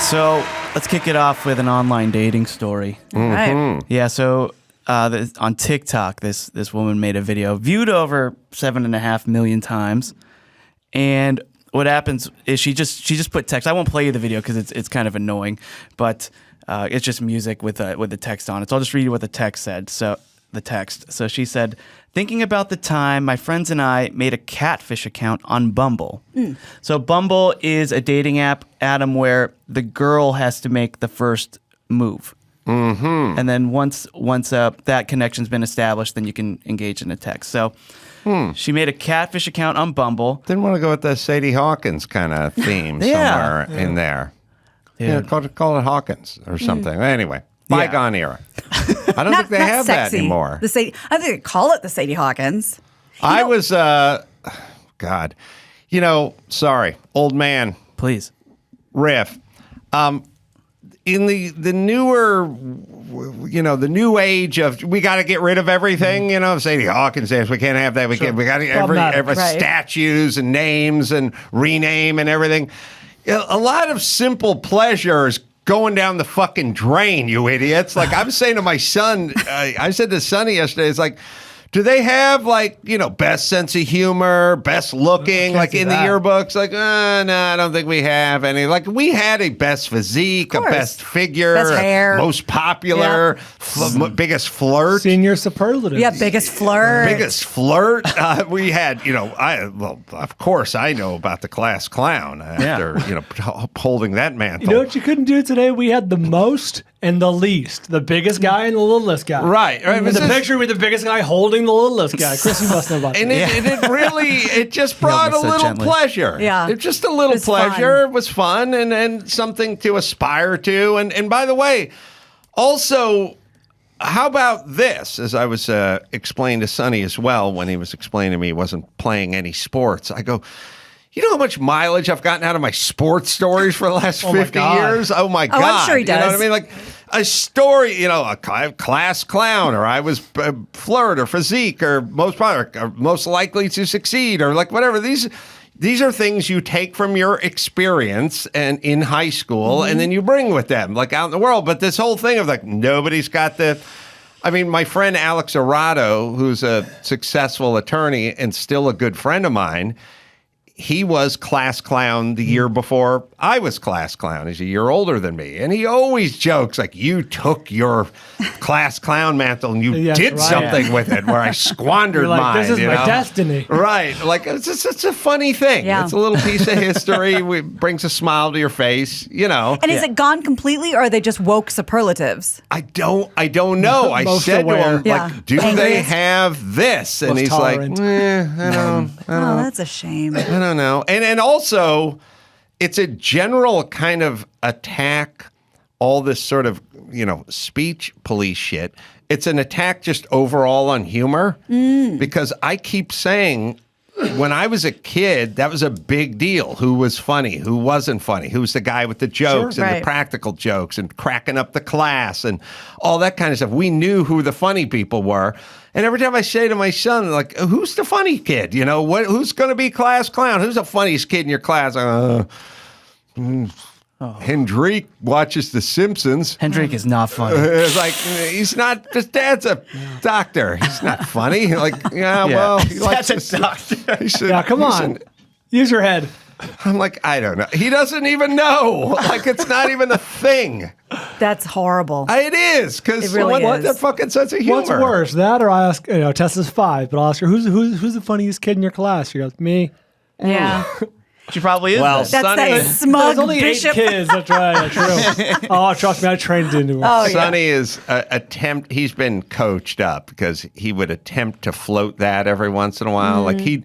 So let's kick it off with an online dating story. All right. Yeah, so on TikTok, this woman made a video viewed over 7.5 million times, and what happens is she just put text. I won't play you the video because it's kind of annoying, but it's just music with the text on it. So I'll just read you what the text said. So she said, thinking about the time my friends and I made a catfish account on Bumble. So Bumble is a dating app, Adam, where the girl has to make the first move. Mm-hmm. And then once that connection's been established, then you can engage in a text. So she made a catfish account on Bumble. Didn't want to go with the Sadie Hawkins kind of theme somewhere in there. Yeah, call it Hawkins or something. Anyway, bygone era. I don't think they have sexy. that anymore. I think they call it the Sadie Hawkins. I was, God, sorry, old man. Please. Riff. In the newer, the new age of we got to get rid of everything. Sadie Hawkins says we can't have that. We got to every statues and names and rename and everything. A lot of simple pleasures going down the fucking drain, you idiots. Like I'm saying to my son, I said to Sonny yesterday, it's like, do they have best sense of humor, best looking, like in the yearbooks? Like, no, I don't think we have any. Like we had a best physique, a best figure, best hair, most popular, biggest flirt, senior superlative. Yeah, biggest flirt. Biggest flirt. We had, of course I know about the class clown after, holding that mantle. You know what you couldn't do today? We had the most and the least. The biggest guy and the littlest guy. Right. In the picture with the biggest guy holding the littlest guy. Chris, you must know about that. And it just brought a little pleasure. Yeah. It just a little pleasure. It was fun and something to aspire to. And by the way, also, how about this? As I was explaining to Sonny as well, when he was explaining to me he wasn't playing any sports, I go, you know how much mileage I've gotten out of my sports stories for the last 50 years? Oh, my God. I'm sure he does. You know what I mean? Like a story, a class clown, or I was flirt, or physique, or most likely to succeed, or like whatever. These are things you take from your experience and in high school, and then you bring with them, like out in the world. But this whole thing of like nobody's got the... I mean, my friend Alex Arado, who's a successful attorney and still a good friend of mine, he was class clown the year before I was class clown. He's a year older than me. And he always jokes like, you took your class clown mantle and you did something with it, where I squandered mine. This is my destiny. Right. Like, it's a funny thing. Yeah. It's a little piece of history. It brings a smile to your face, And is it gone completely, or are they just woke superlatives? I don't know. I said aware. to him, do they have this? And he's tolerant. like, I don't Oh, that's a shame. I don't know. And also, it's a general kind of attack, all this sort of, speech police shit. It's an attack just overall on humor, because I keep saying, when I was a kid, that was a big deal. Who was funny? Who wasn't funny? Who's the guy with the jokes the practical jokes and cracking up the class and all that kind of stuff? We knew who the funny people were. And every time I say to my son, like, who's the funny kid? Who's going to be class clown? Who's the funniest kid in your class? Hendrik watches The Simpsons. Hendrik is not funny. It's like, he's not, his dad's a doctor. He's not funny. Like, well, he likes That's a doctor. Come on. Use your head. I'm like, I don't know. He doesn't even know. Like, it's not even a thing. That's horrible. It is, because really what is. the fucking sense of humor? What's worse, that or I ask, Tessa's 5, but I'll ask her, who's the funniest kid in your class? She goes, me. Yeah. She probably is. Well, That's Sonny, that smug There's only bishop. 8 kids. That's right. That's true. Oh, trust me, I trained into it. Oh, yeah. Sonny is he's been coached up because he would attempt to float that every once in a while. Like he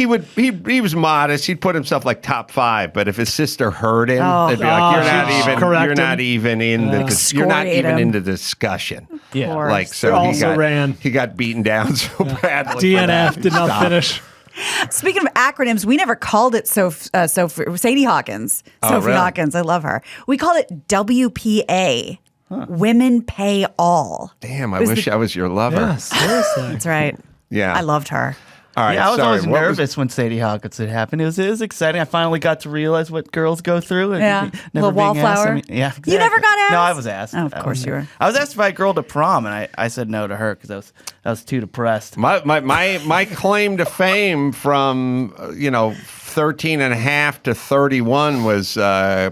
was modest. He'd put himself like top 5, but if his sister heard him, they'd be like, you're not even in the discussion. Yeah. Like, so he got beaten down so badly. DNF did not finish. Speaking of acronyms, we never called it Sadie Hawkins. Sophie really? Hawkins, I love her. We called it WPA. Women Pay All. Damn, I wish I was your lover. Yeah, seriously. That's right. Yeah. I loved her. All right, Yeah, I was sorry. always What was- nervous when Sadie Hawkins would happen. It was exciting. I finally got to realize what girls go through. And Yeah. never Little being asked. wallflower. Yeah, exactly. You never got asked? No, I was asked. Oh, of course you were. I was asked if I girl to prom, and I said no to her because I was too depressed. My claim to fame from 13 and a half to 31 was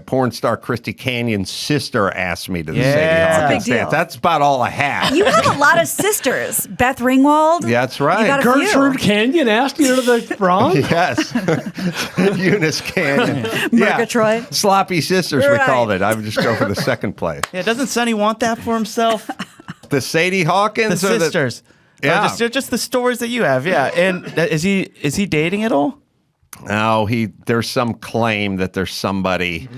porn star Christy Canyon's sister asked me to the Yeah. Sadie That's a Hawkins big deal. dance. That's about all I had. You have a lot of sisters. Beth Ringwald. Yeah, that's right. You got a Gertrude few. Canyon asked you to the prom? Yes. Eunice Canyon. Murgatroyd. Sloppy Sisters, we Right. called it. I would just go for the second place. Yeah, doesn't Sonny want that for himself? The Sadie Hawkins? The or sisters. Yeah. Just the stories that you have. Yeah, and is he dating at all? No, there's some claim that there's somebody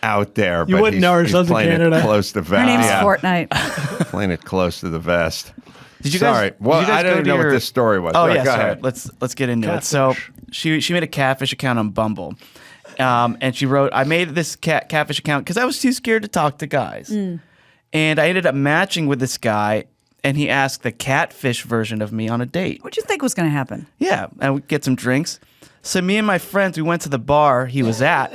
out there. You but wouldn't know her. he's She lives in playing Canada. it close to vest. Her name's Yeah, Fortnite. playing it close to the vest. Did you guys? Sorry. did Well, you guys I go didn't to know your- what this story was. Oh Sorry, yeah, go sorry. ahead. Let's get into it. So Catfish. she made a catfish account on Bumble, and she wrote, "I made this catfish account because I was too scared to talk to guys, and I ended up matching with this guy, and he asked the catfish version of me on a date. What'd you think was going to happen? Yeah, and we get some drinks. So me and my friends, we went to the bar he was at,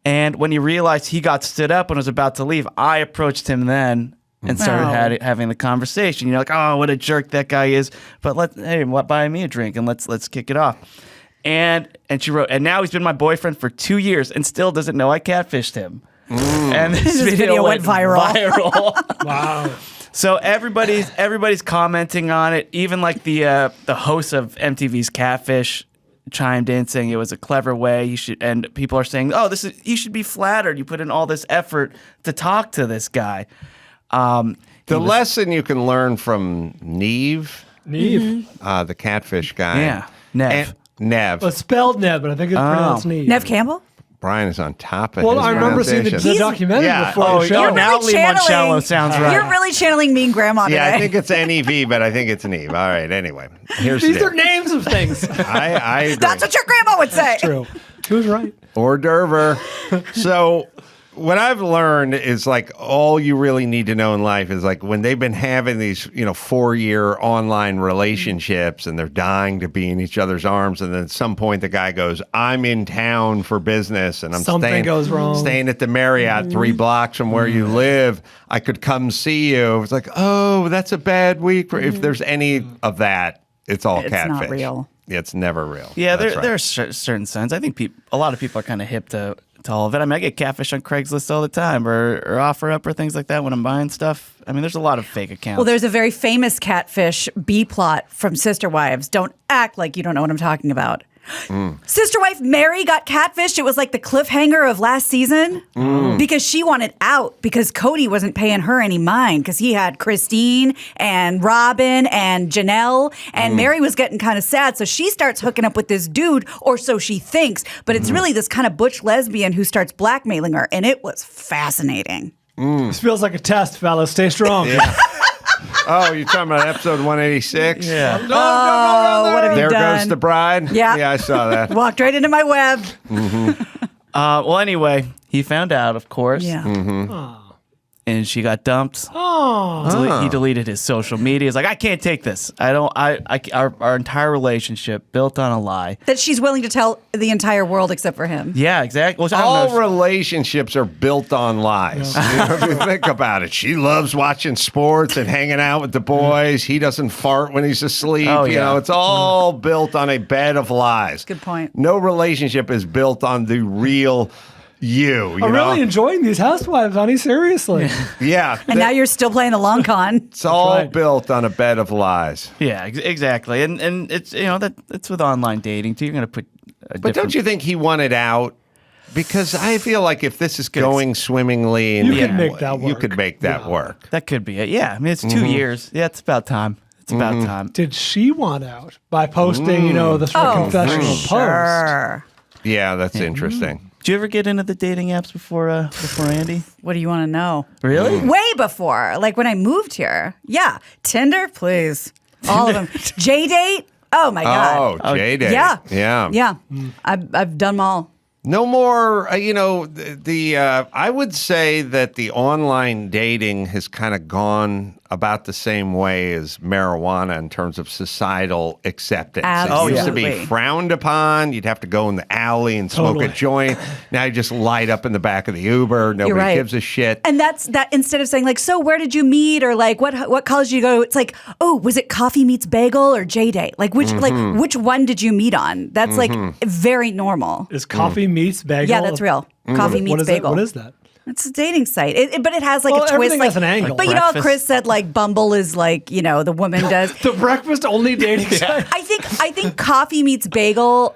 and when he realized he got stood up and was about to leave, I approached him then." And started having the conversation. You're like, oh, what a jerk that guy is. But buy me a drink and let's kick it off. And she wrote, and now he's been my boyfriend for 2 years and still doesn't know I catfished him. And this video went viral. Wow. So everybody's commenting on it. Even like the host of MTV's Catfish chimed in saying it was a clever way. And people are saying, oh, you should be flattered. You put in all this effort to talk to this guy. The lesson you can learn from Neve, Neve. the catfish guy. Yeah, Nev. Nev. Well, it's spelled Neb, but I think it's pronounced Neve. Nev Campbell? Brian is on top of Well, his I remember seeing the pronunciation. documentary Yeah. before Oh, the show. you're now Limoncello sounds right. You're really channeling Mean Grandma today. Yeah, I think it's Nev, but I think it's Neve. All right, anyway. Here's These the are names of things. I agree. That's what your grandma would say. True. She was right. Hors d'oeuvre. So what I've learned is like all you really need to know in life is like when they've been having these 4-year online relationships and they're dying to be in each other's arms, and then at some point the guy goes, I'm in town for business and I'm Something goes wrong. staying at the Marriott 3 blocks from where you live. I could come see you. It's like, oh, that's a bad week. If there's any of that, it's all It's catfish. not real. It's never real. Yeah, That's there are certain signs. I think a lot of people are kind of hip to all of it. I mean, I get catfish on Craigslist all the time, or OfferUp or things like that when I'm buying stuff. I mean, there's a lot of fake accounts. Well, there's a very famous catfish B plot from Sister Wives. Don't act like you don't know what I'm talking about. Sister wife Mary got catfished. It was like the cliffhanger of last season because she wanted out because Cody wasn't paying her any mind because he had Christine and Robin and Janelle, and Mary was getting kind of sad. So she starts hooking up with this dude, or so she thinks. But it's really this kind of butch lesbian who starts blackmailing her, and it was fascinating. This feels like a test, fellas. Stay strong. Oh, you're talking about episode 186? yeah. Oh, what have you There done? goes the bride? Yeah. Yeah, I saw that. Walked right into my web. Well, anyway, he found out, of course. Yeah. And she got dumped. Oh. He deleted his social media. He's like, I can't take this. Our entire relationship built on a lie. That she's willing to tell the entire world except for him. Yeah, exactly. Well, I don't All know if- relationships are built on lies. You know, if you think about it, she loves watching sports and hanging out with the boys. He doesn't fart when he's asleep. Oh, You yeah. know, it's all built on a bed of lies. Good point. No relationship is built on the real you. I'm know? really enjoying these housewives, honey. Seriously. Yeah. And now you're still playing the long con. It's all right. built on a bed of lies. Yeah, exactly. And it's that's with online dating too. You're gonna put. But don't you think he wanted out? Because I feel like if this is going swimmingly, and You could make that You work. could make that work. That could be it. Yeah, I mean it's 2 years. Yeah, it's about time. It's about time. Did she want out by posting, the sort of confessional post? Sure. Yeah, that's interesting. Did you ever get into the dating apps before Andy? What do you want to know? Really? Way before, like when I moved here. Yeah. Tinder, please. All of them. J-Date. Oh my God. Oh, J-Date. Yeah. Yeah. Yeah. I've done them all. No more, I would say that the online dating has kind of gone about the same way as marijuana in terms of societal acceptance. It used to be Absolutely. frowned upon. You'd have to go in the alley and smoke a joint. Now you just light up in the back of the Uber. Nobody right. gives a shit. And that's that. Instead of saying like, so where did you meet, or like what college did you go to? It's like, oh, was it Coffee Meets Bagel or J Day? Like which one did you meet on? That's like very normal. Is Coffee Meets Bagel? Yeah, that's real. Coffee Meets Bagel. What is that? It's a dating site, but it has like Well, a twist. everything Like, has an angle. But you know how Chris said like Bumble is like the woman does. The breakfast only dating site. I think Coffee Meets Bagel.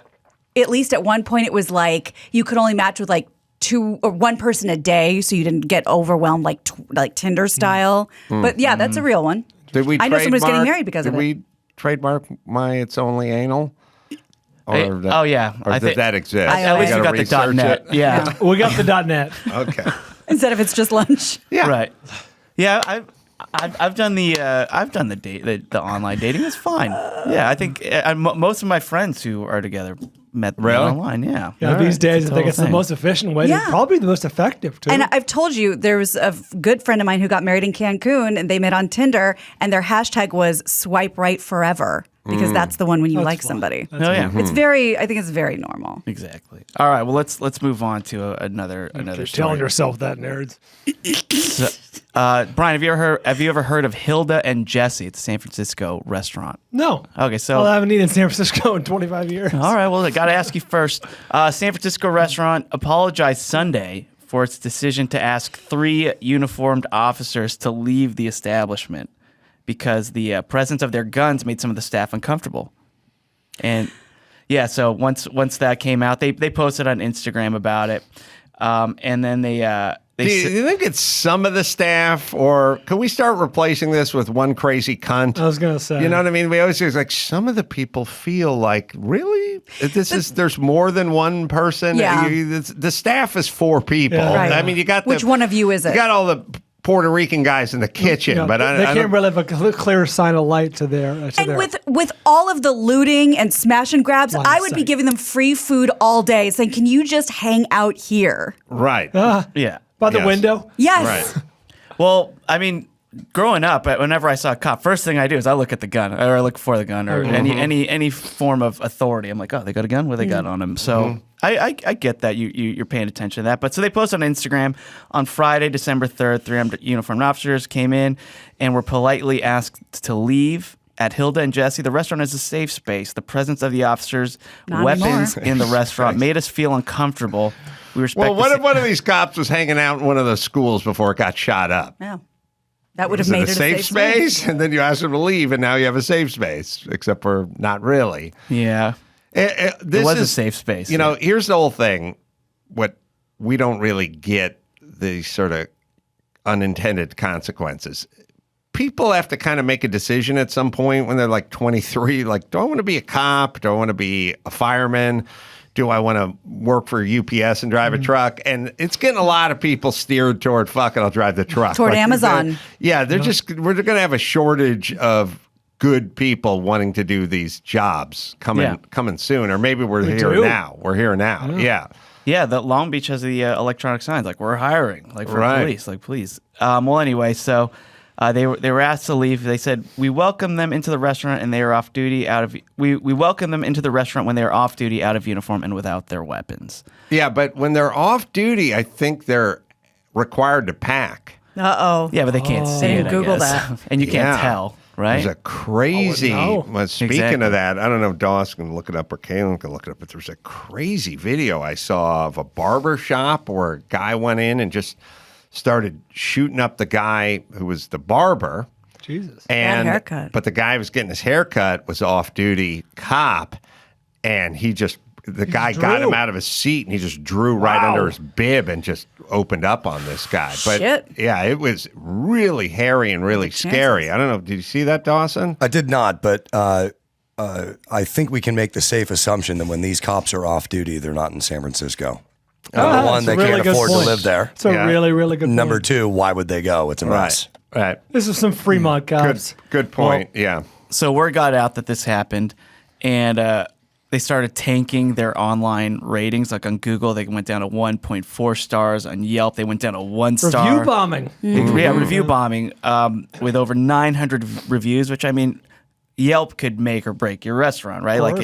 At least at one point, it was like you could only match with like two or one person a day, so you didn't get overwhelmed like Tinder style. But yeah, that's a real one. Did we I know someone was getting married because of it. Did we trademark my It's Only Anal? Oh yeah, Or did that exist? At least you got the research .net. it? Yeah. We got the .net. Okay. Instead of it's just lunch. Yeah. Right. Yeah, I've done the online dating. It's fine. Yeah, I think most of my friends who are together met online. Yeah. Yeah, these days I think total it's the thing. most efficient way. Yeah. Probably the most effective too. And I've told you, there was a good friend of mine who got married in Cancun, and they met on Tinder, and their hashtag was swipe right forever, because that's the one when you That's like fun. somebody. Oh yeah. I think it's very normal. Exactly. All right. Well, let's move on to another You're story. telling yourself that, nerds. Brian, have you ever heard of Hilda and Jesse? It's a San Francisco restaurant. No. Okay, so I haven't eaten in San Francisco in 25 years. all right. Well, I got to ask you first. San Francisco restaurant apologized Sunday for its decision to ask 3 uniformed officers to leave the establishment because the presence of their guns made some of the staff uncomfortable. And yeah, so once that came out, they posted on Instagram about it, and then they. Do you think it's some of the staff, or can we start replacing this with one crazy cunt? I was going to say. You know what I mean? We always say it's like some of the people feel like, really? There's more than one person? Yeah. The staff is 4 people. Yeah. Right. I mean, you got Which one of you is it? You got all the Puerto Rican guys in the kitchen, Yeah, but they I can't don't, really have a clear sign of light to their. And with all of the looting and smash and grabs, Line of I would be sight. giving them free food all day, saying, "Can you just hang out here?" right. yeah. By the Yes. window. Yes. Right. Well, I mean, growing up, whenever I saw a cop, first thing I do is I look at the gun, or I look for the gun, or any form of authority. I'm like, oh, they got a gun? What do they got on them? So I get that you're paying attention to that. But so they posted on Instagram on Friday, December 3rd, 3 uniformed officers came in and were politely asked to leave. At Hilda and Jesse, the restaurant is a safe space. The presence of the officers' Not weapons anymore. in the restaurant made us feel uncomfortable. We respect Well, the what sa- if one of these cops was hanging out in one of those schools before it got shot up? Yeah. That would have Is it made a it safe space? And then you ask them to leave, and now you have a safe space, except for not really. Yeah. This It was a is safe space. You know, here's the whole thing. What we don't really get the sort of unintended consequences. People have to kind of make a decision at some point when they're like 23. Like, do I want to be a cop? Do I want to be a fireman? Do I want to work for UPS and drive a truck? And it's getting a lot of people steered toward, fuck it, I'll drive the truck. Toward Like, Amazon. we're going to have a shortage of good people wanting to do these jobs coming soon. Or maybe we're here do. now. We're here now. Yeah. Yeah, the Long Beach has the electronic signs like we're hiring, like for Right. police, like please. Well, anyway, so they were asked to leave. They said we welcome them into the restaurant and they are off duty out of we welcome them into the restaurant when they are off duty out of uniform and without their weapons. Yeah, but when they're off duty, I think they're required to pack. Uh-oh. Yeah, but they can't see didn't it. Google I guess. that. And you can't Yeah. tell, right? There's a crazy. Oh, no. Well, speaking Exactly. of that, I don't know if Dawes can look it up or Kaylin can look it up, but there's a crazy video I saw of a barber shop where a guy went in and just started shooting up the guy who was the barber. Jesus. And haircut. but the guy who was getting his haircut was off-duty cop, and the guy got drew. him out of his seat and he just drew right under his bib and just opened up on this guy. But Shit. yeah, it was really hairy and really scary. I don't know. Did you see that, Dawson? I did not, but I think we can make the safe assumption that when these cops are off duty, they're not in San Francisco. Number one, that's they a really can't good afford point. to live there. It's a Yeah. really, really good Number point. two, why would they go? It's a mess. Right. This is some Fremont Good, cops. good point. Yeah. So word got out that this happened, and they started tanking their online ratings. Like on Google, they went down to 1.4 stars. On Yelp, they went down to 1 star. Review bombing. Yeah, review bombing with over 900 reviews, which I mean, Yelp could make or break your restaurant, right? Like,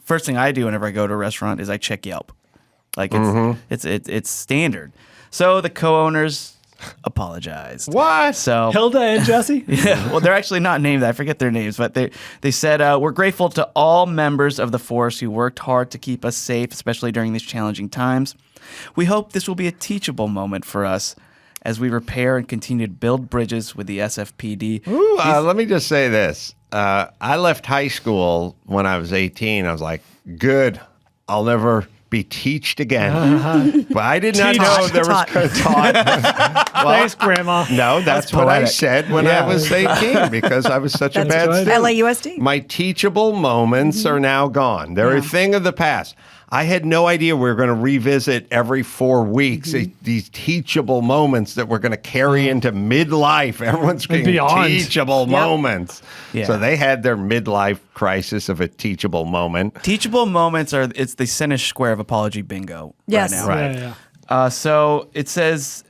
first thing I do whenever I go to a restaurant is I check Yelp. Like it's standard. So the co-owners apologized. What? So Hilda and Jesse? yeah, well, they're actually not named. I forget their names, but they said we're grateful to all members of the force who worked hard to keep us safe, especially during these challenging times. We hope this will be a teachable moment for us as we repair and continue to build bridges with the SFPD. Ooh, let me just say this. I left high school when I was 18. I was like, good, I'll never be teached again. But I did not know there was taught. Thanks, Grandma. No, that's what I said when I was 18 because I was such a bad good. student. LAUSD. My teachable moments are now gone. They're a thing of the past. I had no idea we were going to revisit every 4 weeks these teachable moments that we're going to carry into midlife. Everyone's getting beyond. teachable moments. Yeah. So they had their midlife crisis of a teachable moment. Teachable moments it's the center square of apology bingo. Yes. Right now. Right. Yeah. So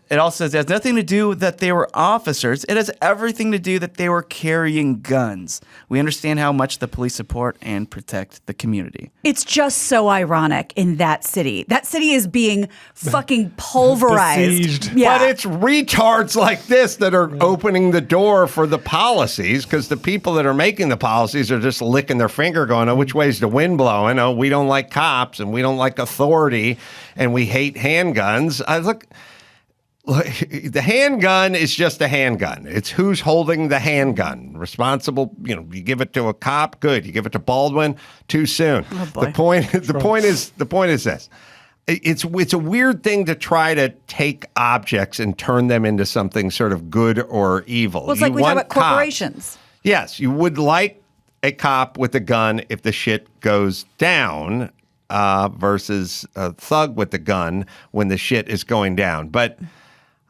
it also says it has nothing to do that they were officers. It has everything to do that they were carrying guns. We understand how much the police support and protect the community. It's just so ironic in that city. That city is being fucking pulverized. Besieged. Yeah. But it's retards like this that are opening the door for the policies because the people that are making the policies are just licking their finger going, oh, which way's the wind blowing? Oh, we don't like cops and we don't like authority and we hate handguns. The handgun is just a handgun. It's who's holding the handgun. Responsible, you give it to a cop, good. You give it to Baldwin, too soon. Oh, boy. The point is this. It's a weird thing to try to take objects and turn them into something sort of good or evil. Well, it's like we talk about corporations. Yes, you would like a cop with a gun if the shit goes down versus a thug with a gun when the shit is going down. But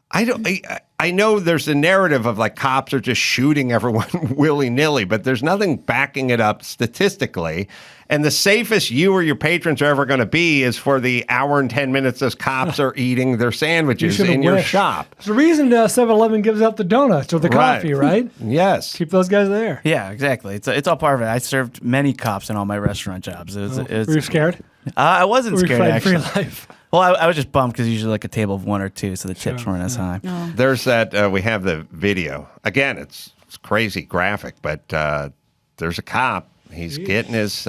I know there's a narrative of like cops are just shooting everyone willy-nilly, but there's nothing backing it up statistically. And the safest you or your patrons are ever going to be is for the hour and 10 minutes those cops are eating their sandwiches in your shop. There's a reason 7-Eleven gives out the donuts or the coffee, right? Yes. Keep those guys there. Yeah, exactly. It's all part of it. I served many cops in all my restaurant jobs. Were you scared? I wasn't Were you scared, fighting for actually. your life? Well, I was just bummed because usually like a table of 1 or 2, so the tips weren't as high. Oh. There's that. We have the video. Again, it's crazy graphic, but there's a cop. He's getting his.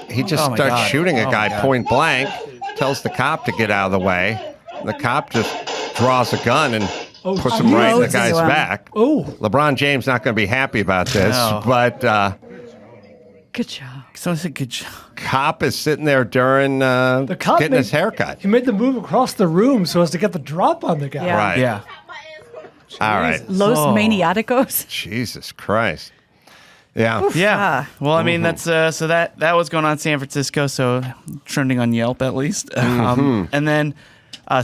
He just starts shooting a guy point blank. Tells the cop to get out of the way. The cop just draws a gun and puts him right in the guy's back. Oh, LeBron James not going to be happy about this, but Good job. Someone said good job. cop is sitting there during the cop getting his haircut. He made the move across the room so as to get the drop on the guy. Yeah. Right. Yeah. All right. Los Maniaticos. Jesus Christ. Yeah. Yeah. Well, I mean, that's so that was going on in San Francisco, so trending on Yelp at least. And then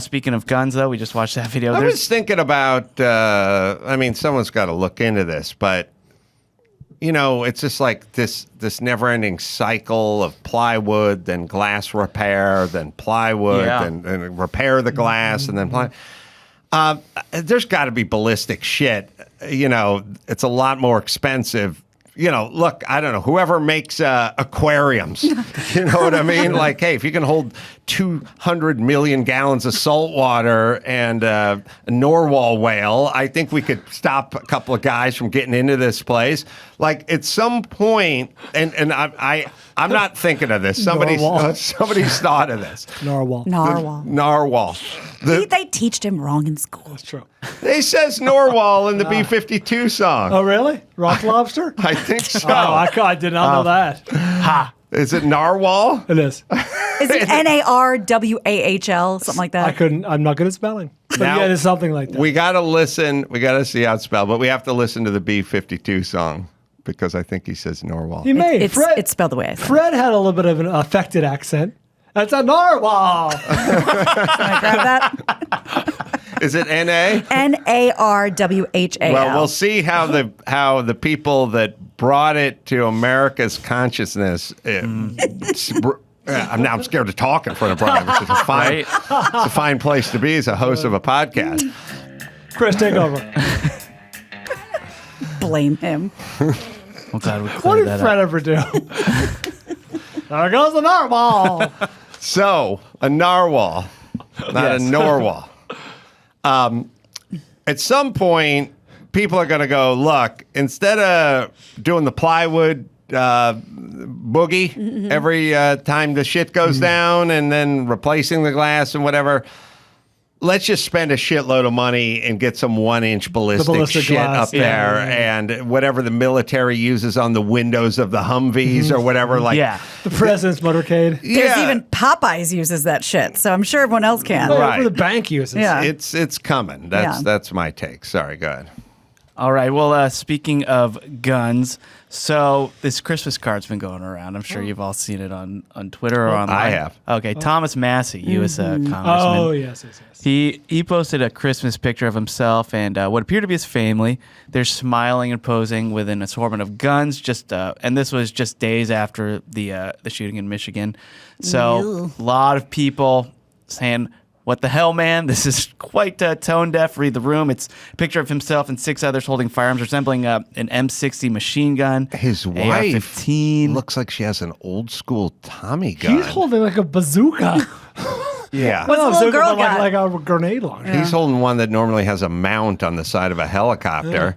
speaking of guns, though, we just watched that video. I was thinking about, I mean, someone's got to look into this, but, you know, it's just like this never-ending cycle of plywood, then glass repair, then plywood, then repair the glass, and then plywood. There's got to be ballistic shit. You know, it's a lot more expensive. You know, look, I don't know, whoever makes aquariums, you know what I mean? Like, hey, if you can hold 200 million gallons of salt water and a narwhal whale, I think we could stop a couple of guys from getting into this place. Like, at some point, and I'm not thinking of this. Somebody's thought of this. Narwhal. Narwhal. They teached him wrong in school. That's true. They says narwhal in the B-52 song. Oh, really? Rock lobster? I think so. Oh, I did not know that. ha. Is it narwhal? It is. Is it NARWAHL? Something like that? I'm not good at spelling. But Now, yeah, it's something like that. We got to listen. We got to see how it's spelled, but we have to listen to the B-52 song because I think he says narwhal. He may. It's spelled the way I said it. Fred had a little bit of an affected accent. That's a narwhal. Can I grab that? Is it N-A? NARWHAL. Well, we'll see how the people that brought it to America's consciousness. I'm scared to talk in front of Brian, which is it's a fine place to be as a host of a podcast. Chris, take over. Blame him. Oh God, we What cleared did that Fred up. ever do? There goes the narwhal. So, a narwhal, not a Yes. norwal. At some point, people are going to go, look, instead of doing the plywood boogie every time the shit goes down and then replacing the glass and whatever, let's just spend a shitload of money and get some 1-inch ballistic shit glass, up there and whatever the military uses on the windows of the Humvees or whatever. Like, Yeah. The president's motorcade. There's even Popeyes uses that shit, so I'm sure everyone else can. Right. Whatever the bank uses. Yeah. It's coming. That's my take. Sorry, go ahead. All right. Well, speaking of guns, so this Christmas card's been going around. I'm sure you've all seen it on Twitter or online. I have. Okay. Thomas Massey, U.S. Congressman. Oh, yes. He posted a Christmas picture of himself and what appeared to be his family. They're smiling and posing with an assortment of guns. And this was just days after the shooting in Michigan. So a lot of people saying, "What the hell, man? This is quite tone deaf. Read the room." It's a picture of himself and 6 others holding firearms resembling an M60 machine gun. His wife AR-15. looks like she has an old school Tommy gun. He's holding like a bazooka. yeah. What's the little girl like, got? like a grenade launcher. He's holding one that normally has a mount on the side of a helicopter.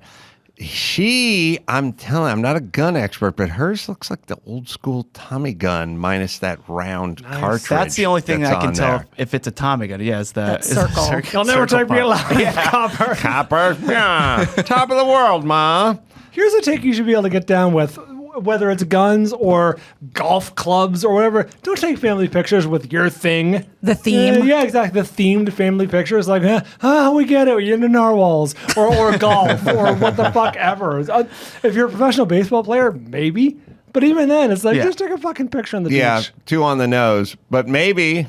I'm telling you, I'm not a gun expert, but hers looks like the old school Tommy gun minus that round cartridge. That's the only thing that's I can on tell there. if it's a Tommy gun. Yeah, it's That it's the circle. You'll never circle take me part. alive, copper. Copper, yeah, top of the world, ma. Here's a take you should be able to get down with, whether it's guns or golf clubs or whatever. Don't take family pictures with your thing. The theme. Yeah, exactly. The themed family pictures, like, we get it. You're into narwhals or golf or what the fuck ever. If you're a professional baseball player, maybe. But even then, it's like, Yeah. just take a fucking picture on the Yeah, beach. too on the nose. But maybe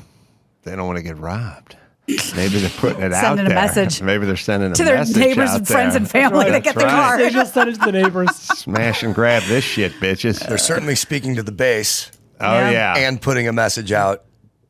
they don't want to get robbed. Maybe they're putting it out Sending a there. message Maybe they're sending a to their message neighbors out and friends there. and family that get their That's right. card. They just send it to the neighbors. Smash and grab this shit, bitches. They're certainly speaking to the base Oh, yeah. and putting a message out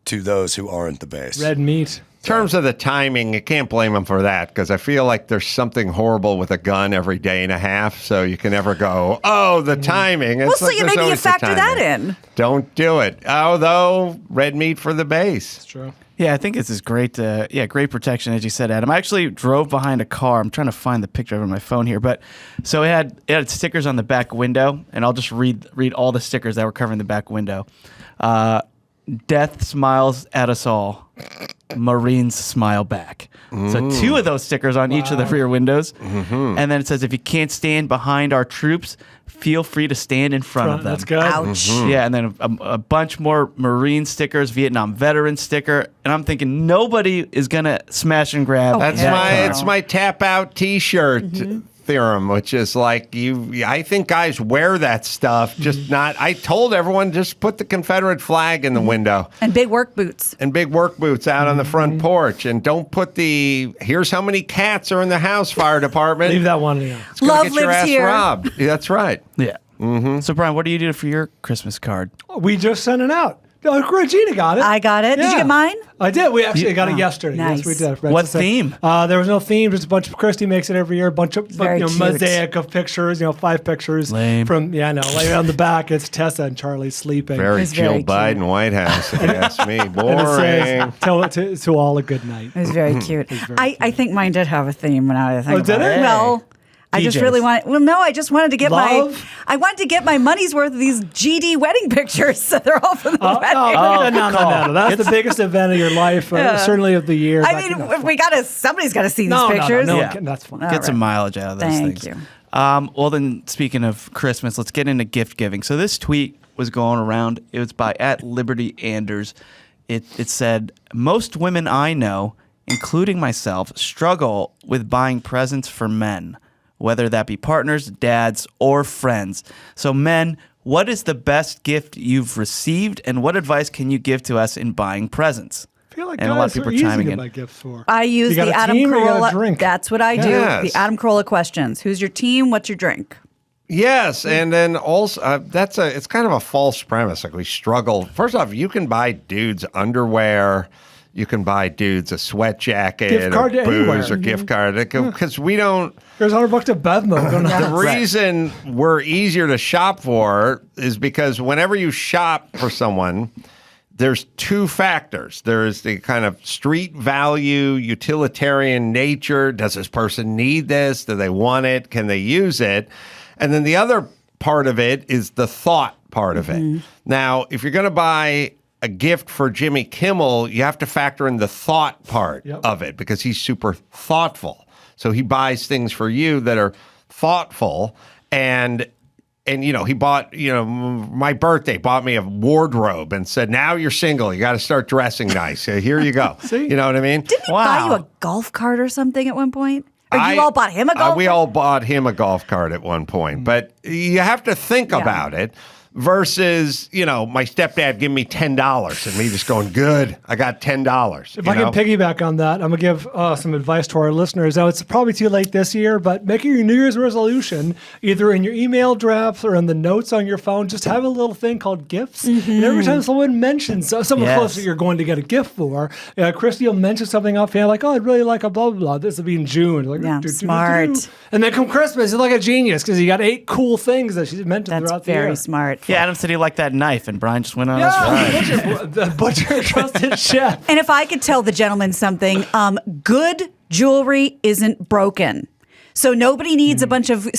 to those who aren't the base. Red meat. In terms of the timing, you can't blame them for that because I feel like there's something horrible with a gun every day and a half. So you can never go, oh, the timing. It's Well, so like there's maybe you always the factor that timing. in. Don't do it. Although, red meat for the base. It's true. Yeah, I think this is great. Great protection, as you said, Adam. I actually drove behind a car. I'm trying to find the picture of it on my phone here, but so it had stickers on the back window, and I'll just read all the stickers that were covering the back window. Death smiles at us all. Marines smile back. So 2 of those stickers on each of the rear windows, and then it says, "If you can't stand behind our troops, feel free to stand in front of them." That's good. Ouch. Yeah, and then a bunch more Marine stickers, Vietnam veteran sticker, and I'm thinking nobody is gonna smash and grab. That's that my car. it's my tap out T-shirt theorem, which is like I think guys wear that stuff, just not. I told everyone just put the Confederate flag in the window And big work boots. and big work boots out on the front porch, and don't put the here's how many cats are in the house fire department. Leave that one. Yeah. It's gonna Love get your lives ass here. robbed. Yeah, that's right. Yeah. So Brian, what do you do for your Christmas card? We just sent it out. Regina got it. I got it. Did you Yeah. get mine? I did. We actually got it yesterday. nice. Yes, we did. What theme? There was no theme. Just a bunch of Christy makes it every year. A bunch of Very cute. mosaic of pictures. 5 pictures Lame. from. Yeah, I know. Like on the back, it's Tessa and Charlie sleeping. Very It's Jill very cute. Biden White House, if you ask me. And it Boring. says, to all a good night. It was very cute. I think mine did have a theme when I think Oh, did about it? Well, I just PJs. really I just wanted to get Love? I wanted to get my money's worth of these GD wedding pictures. So they're all from the wedding. No. That's the biggest event of your life, certainly of the year. I mean, somebody's got to see these no, pictures. No, Yeah. that's fine. Get some mileage out of those Thank things. you. Well, then, speaking of Christmas, let's get into gift giving. So this tweet was going around. It was by @LibertyAnders. It said, "Most women I know, including myself, struggle with buying presents for men, whether that be partners, dads, or friends. So men, what is the best gift you've received, and what advice can you give to us in buying presents?" I feel like And a lot of guys people are are easy chiming to in. buy gifts for. I use You got the a Adam team or you got a Carolla. drink? That's what I do. Yes. The Adam Carolla questions. Who's your team? What's your drink? Yes, and then also it's kind of a false premise. Like we struggle. First off, you can buy dudes underwear, you can buy dudes a sweat jacket, Gift card or to anywhere. booze, or gift card because we don't. Here's $100 to Bevmo. Go nuts. The reason we're easier to shop for is because whenever you shop for someone, there's two factors. There's the kind of street value, utilitarian nature. Does this person need this? Do they want it? Can they use it? And then the other part of it is the thought part of it. Now, if you're going to buy a gift for Jimmy Kimmel, you have to factor in the thought part of it because he's super thoughtful. So he buys things for you that are thoughtful. And he bought, my birthday, bought me a wardrobe and said, now you're single. You got to start dressing nice. So here you go. See? You know what I mean? Didn't he buy you a golf cart or something at one point? Or you all bought him a golf cart? We all bought him a golf cart at one point. But you have to think about it versus, my stepdad giving me $10 and me just going, good, I got $10. If I can piggyback on that, I'm going to give some advice to our listeners. Now, it's probably too late this year, but make your New Year's resolution, either in your email drafts or in the notes on your phone, just have a little thing called gifts. And every time someone mentions someone close that you're going to get a gift for, Christy will mention something offhand, like, I'd really like a blah, blah, blah. This will be in June. Like, smart. And then come Christmas, you're like a genius because you got 8 cool things that she's mentioned throughout the year. That's very smart. Yeah, Adam said he liked that knife, and Brian just went on his ride. The butcher trusted chef. And if I could tell the gentleman something, good jewelry isn't broken. So nobody needs a bunch of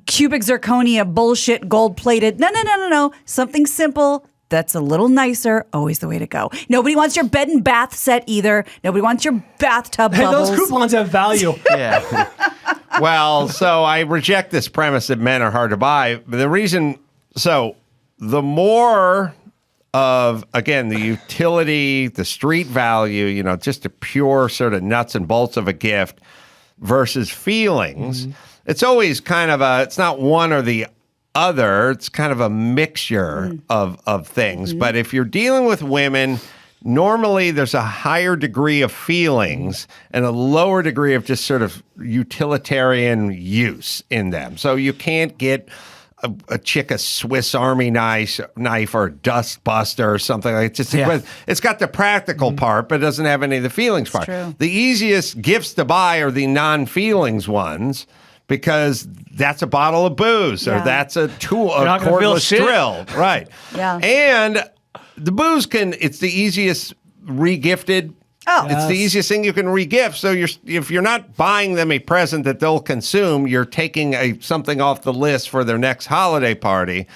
cubic zirconia bullshit, gold-plated. No. Something simple that's a little nicer, always the way to go. Nobody wants your bed and bath set either. Nobody wants your bathtub bubbles. Those coupons have value. Yeah. Well, so I reject this premise that men are hard to buy. But the reason, the more of, again, the utility, the street value, just the pure sort of nuts and bolts of a gift versus feelings, it's always kind of it's not one or the other. It's kind of a mixture of things. But if you're dealing with women, normally there's a higher degree of feelings and a lower degree of just sort of utilitarian use in them. So you can't get a chick a Swiss Army knife or a dust buster or something like it. It's got the practical part, but it doesn't have any of the feelings part. True. The easiest gifts to buy are the non-feelings ones because that's a bottle of booze or that's a tool, a cordless drill. Right. Yeah. And the booze it's the easiest re-gifted. Oh. It's the easiest thing you can re-gift. So if you're not buying them a present that they'll consume, you're taking something off the list for their next holiday party.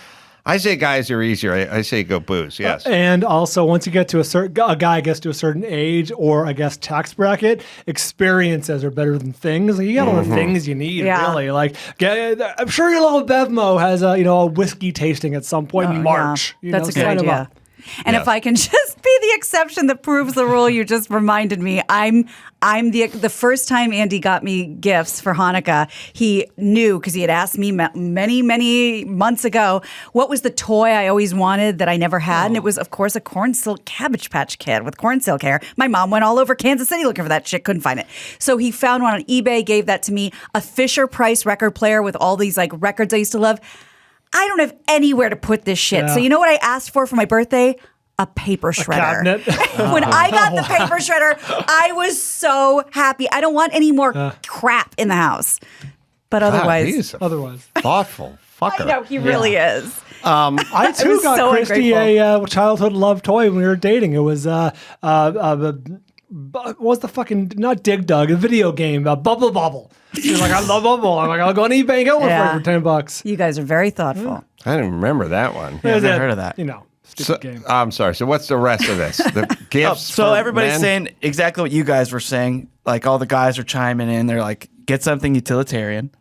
I say guys are easier. I say go booze, yes. And also, once you get to a guy gets to a certain age or, I guess, tax bracket, experiences are better than things. Like, you got all the things you need, really. Like, I'm sure your little Bevmo has a whiskey tasting at some point in March. Yeah. That's a good idea. And if I can just be the exception that proves the rule, you just reminded me. I'm the first time Andy got me gifts for Hanukkah, he knew because he had asked me many months ago what was the toy I always wanted that I never had, and it was of course a corn silk Cabbage Patch Kid with corn silk hair. My mom went all over Kansas City looking for that shit, couldn't find it. So he found one on eBay, gave that to me. A Fisher Price record player with all these like records I used to love. I don't have anywhere to put this shit. So you know what I asked for my birthday? A paper shredder. When I got the paper shredder, I was so happy. I don't want any more crap in the house. But otherwise, thoughtful fucker. I know he really is. I too got so Christy a childhood love toy when we were dating. It was what's the fucking not Dig Dug, a video game, Bubble Bobble. She's like, I love Bubble. I'm like, I'll go on eBay and get one for $10. You guys are very thoughtful. I didn't remember that one. I've never heard of that. Game. I'm sorry. So what's the rest of this? The gifts. So everybody's saying exactly what you guys were saying. Like all the guys are chiming in. They're like, get something utilitarian.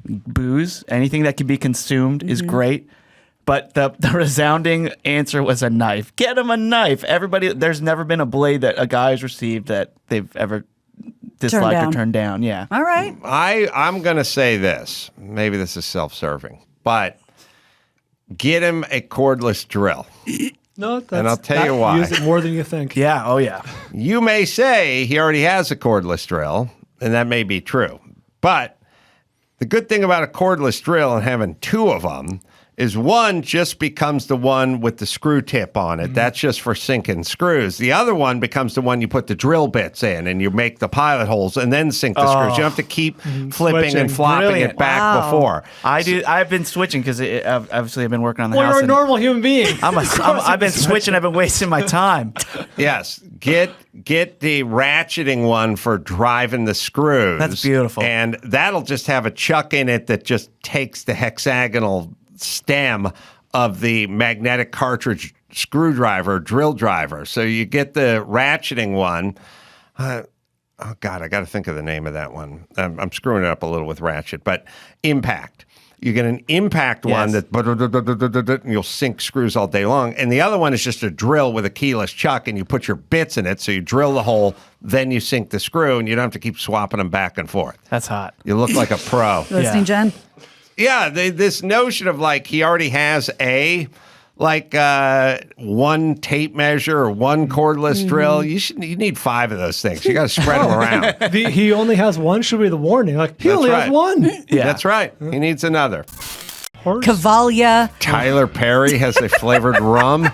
Booze, anything that can be consumed is great. But the resounding answer was a knife. Get him a knife. Everybody, there's never been a blade that a guy has received that they've ever disliked or turned down. Yeah. All right. I'm going to say this. Maybe this is self-serving, but get him a cordless drill. No, that's, and I'll tell you why. Use it more than you think. Yeah. Oh, yeah. You may say he already has a cordless drill, and that may be true. But The good thing about a cordless drill and having two of them is one just becomes the one with the screw tip on it. That's just for sinking screws. The other one becomes the one you put the drill bits in and you make the pilot holes and then sink the screws. You don't have to keep flipping and flopping Brilliant. it back before. I've been switching because obviously I've been working on the house. Well, you're a and normal human being. I've been switching. I've been wasting my time. Yes. Get the ratcheting one for driving the screws. That's beautiful. And that'll just have a chuck in it that just takes the hexagonal stem of the magnetic cartridge screwdriver, drill driver. So you get the ratcheting one. Oh, God, I got to think of the name of that one. I'm screwing it up a little with ratchet, but impact. You get an impact one that and you'll sink screws all day long. And the other one is just a drill with a keyless chuck, and you put your bits in it. So you drill the hole, then you sink the screw, and you don't have to keep swapping them back and forth. That's hot. You look like a pro. Listening, Jen? Yeah, this notion of like he already has one tape measure or one cordless drill. You need 5 of those things. You got to spread them around. He only has one should be the warning. Like he only has one. Yeah. That's right. He needs another. Horse. Cavalia. Tyler Perry has a flavored rum.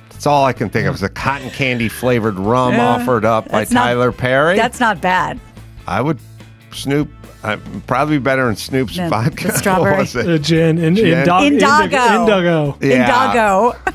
That's all I can think of is a cotton candy flavored rum offered up by Tyler Perry. That's not bad. I would Snoop. Probably better than Snoop's vodka. The strawberry. What was it? Gin. Indago. Yeah. Indago.